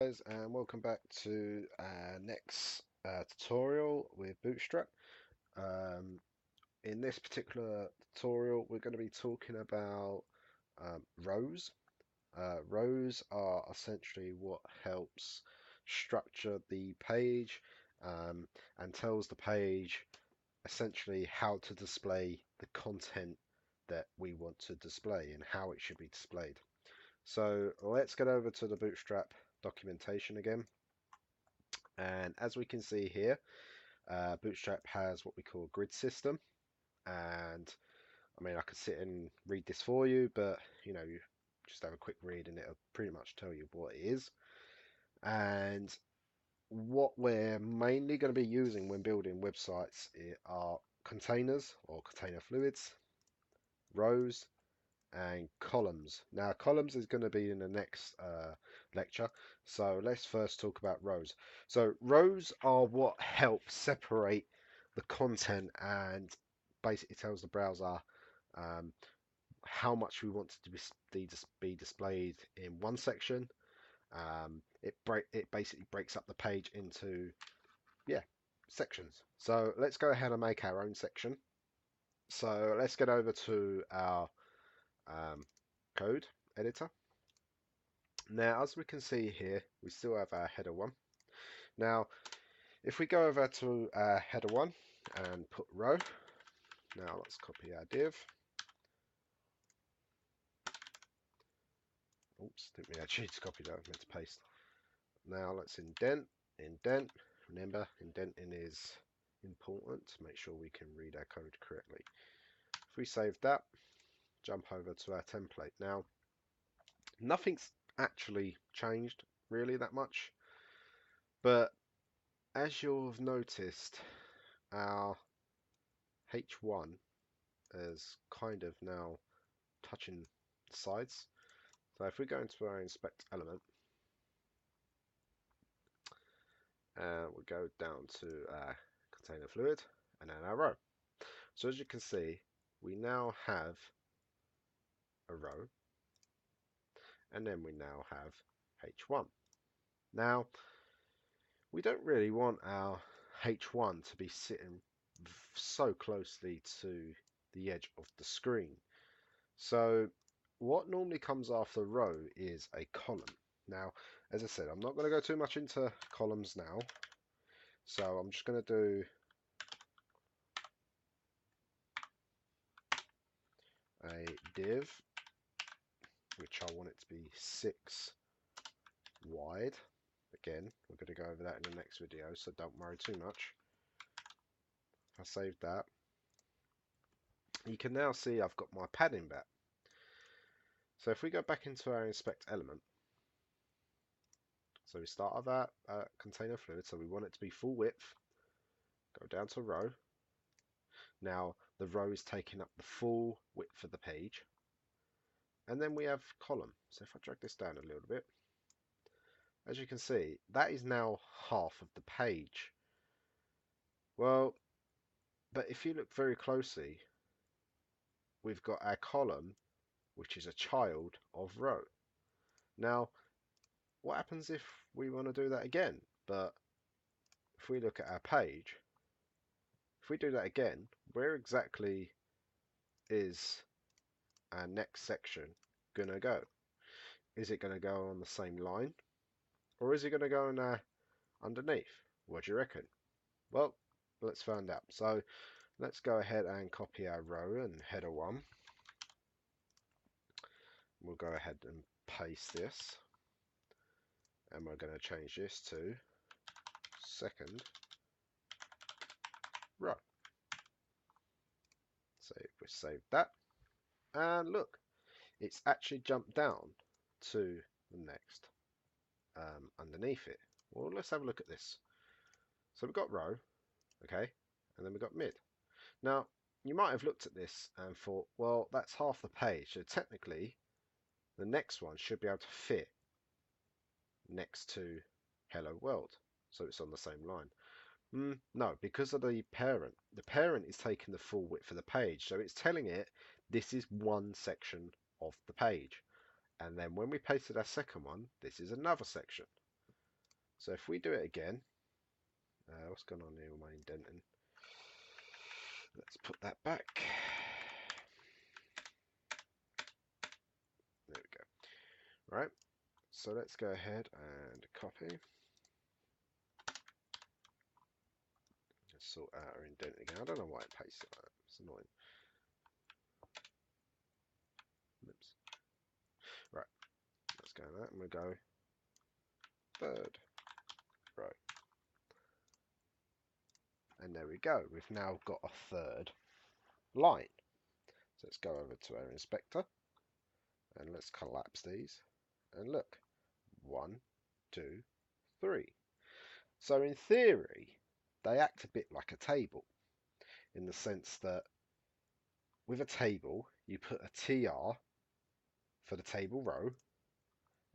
guys, and welcome back to our next tutorial with Bootstrap. Um, in this particular tutorial, we're going to be talking about rows. Rows are essentially what helps structure the page and tells the page essentially how to display the content that we want to display and how it should be displayed. So let's get over to the Bootstrap documentation again. And as we can see here, Bootstrap has what we call a grid system. And I mean, I could sit and read this for you, but you just have a quick read and it'll pretty much tell you what it is. And what we're mainly going to be using when building websites are containers or container fluids, rows, and columns. Now, columns is going to be in the next lecture. So let's first talk about rows. So rows are what help separate the content and basically tells the browser um, how much we want it to be displayed in one section. It basically breaks up the page into sections. So let's go ahead and make our own section. So let's get over to our code editor. Now, as we can see here, we still have our header 1. Now, if we go over to our header 1 and put row, now let's copy our div. Oops, didn't mean actually to copy that, I meant to paste. Now let's indent. Remember, indenting is important to make sure we can read our code correctly. If we save that, jump over to our template. Now, nothing's actually changed really that much, but as you've noticed, our H1 is kind of now touching the sides. So if we go into our inspect element, we'll go down to our container fluid and then our row. So as you can see, we now have a row, and then we now have H1. Now, we don't really want our H1 to be sitting so closely to the edge of the screen. So what normally comes after row is a column. Now, as I said, I'm not going to go too much into columns now. So I'm just going to do a div, which I want it to be 6 wide. Again, we're going to go over that in the next video, so don't worry too much. I saved that. You can now see I've got my padding back. So if we go back into our inspect element, so we start with our container fluid, so we want it to be full width, go down to row. Now the row is taking up the full width of the page, and then we have column. So if I drag this down a little bit, as you can see, that is now half of the page. Well, but if you look very closely, we've got our column, which is a child of row. Now, what happens if we want to do that again? But if we look at our page, if we do that again, where exactly is our next section going to go? Is it going to go on the same line? Or is it going to go on underneath? What do you reckon? Well, let's find out. So let's go ahead and copy our row and header 1. We'll go ahead and paste this. And we're going to change this to second row. So if we save that, and look, it's actually jumped down to the next underneath it. Well, let's have a look at this. So we've got row, okay, and then we've got mid. Now, you might have looked at this and thought, well, that's half the page, so technically the next one should be able to fit next to hello world, so it's on the same line. No, because of the parent. The parent is taking the full width of the page, so it's telling it this is one section of the page. And then when we pasted our second one, this is another section. So if we do it again, what's going on here with my indenting? Let's put that back. There we go. Right, so let's go ahead and copy. Let's sort out our indent again. I don't know why it pastes it like that. It's annoying. Oops. Right, let's go that, and we'll go third row. And there we go. We've now got a third line. So let's go over to our inspector and let's collapse these. And look, 1, 2, 3. So in theory, they act a bit like a table in the sense that with a table, you put a TR for the table row,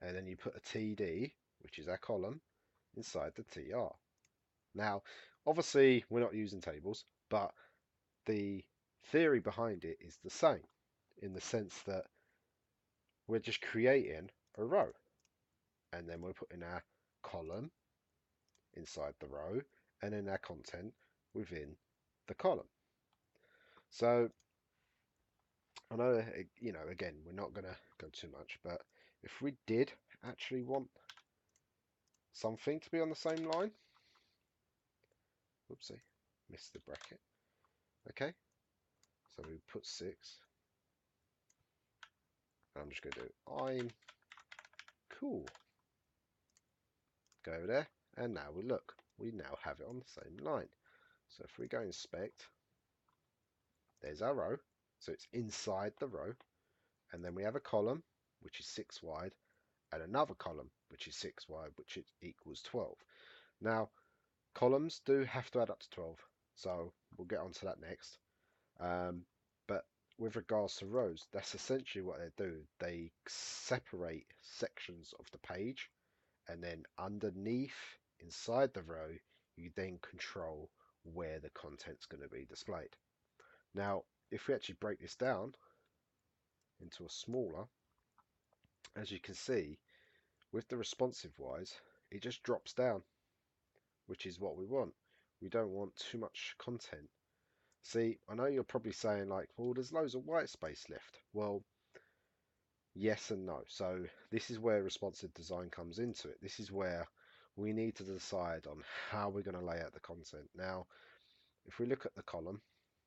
and then you put a TD, which is our column, inside the TR. Now, obviously, we're not using tables, but the theory behind it is the same in the sense that we're just creating a row, and then we're putting our column inside the row, and then our content within the column. So I know, again, we're not going to go too much, but if we did actually want something to be on the same line, whoopsie, missed the bracket. Okay, so we put 6. I'm just going to do I'm cool. Go over there, and now we look. We now have it on the same line. So if we go inspect, there's our row. So it's inside the row. And then we have a column, which is 6 wide, and another column, which is 6 wide, which equals 12. Now, columns do have to add up to 12. So we'll get onto that next. But with regards to rows, that's essentially what they do. They separate sections of the page, and then underneath, inside the row, you then control where the content's going to be displayed. Now, if we actually break this down into a smaller, as you can see, with the responsive wise, it just drops down, which is what we want. We don't want too much content. See, I know you're probably saying like, well, there's loads of white space left. Well, yes and no. So this is where responsive design comes into it. This is where we need to decide on how we're going to lay out the content. Now, if we look at the column,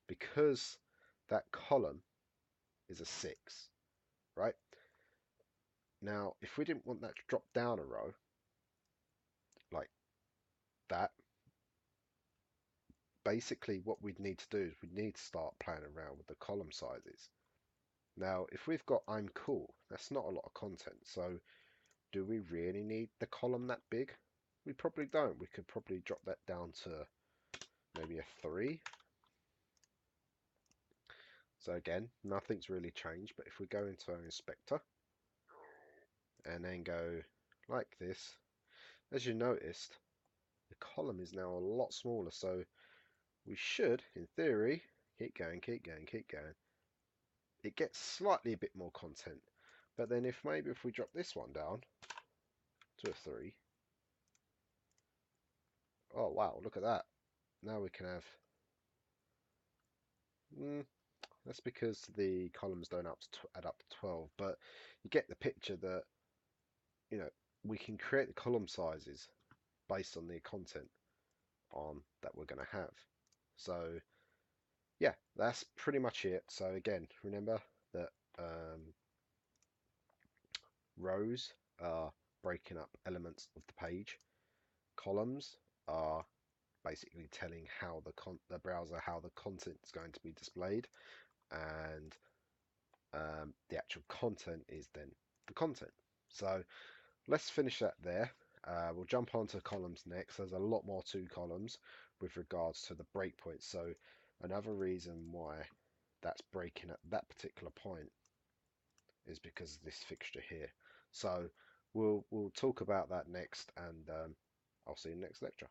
because that column is a 6, right? Now, if we didn't want that to drop down a row like that, basically what we'd need to do is we'd need to start playing around with the column sizes. Now, if we've got I'm cool, that's not a lot of content. So do we really need the column that big? We probably don't. We could probably drop that down to maybe a 3. So again, nothing's really changed, but if we go into our inspector and then go like this, as you noticed, the column is now a lot smaller, so we should, in theory, keep going, keep going, keep going. It gets slightly a bit more content, but then if we drop this one down to a 3, oh wow, look at that. Now we can have, that's because the columns don't add up to 12, but you get the picture that, we can create the column sizes based on the content that we're going to have. So yeah, that's pretty much it. So again, remember that rows are breaking up elements of the page. Columns are basically telling how the browser how the content is going to be displayed, and the actual content is then the content. So let's finish that there. We'll jump onto columns next. There's a lot more to columns with regards to the breakpoints. So another reason why that's breaking at that particular point is because of this fixture here. So we'll talk about that next, and I'll see you in the next lecture.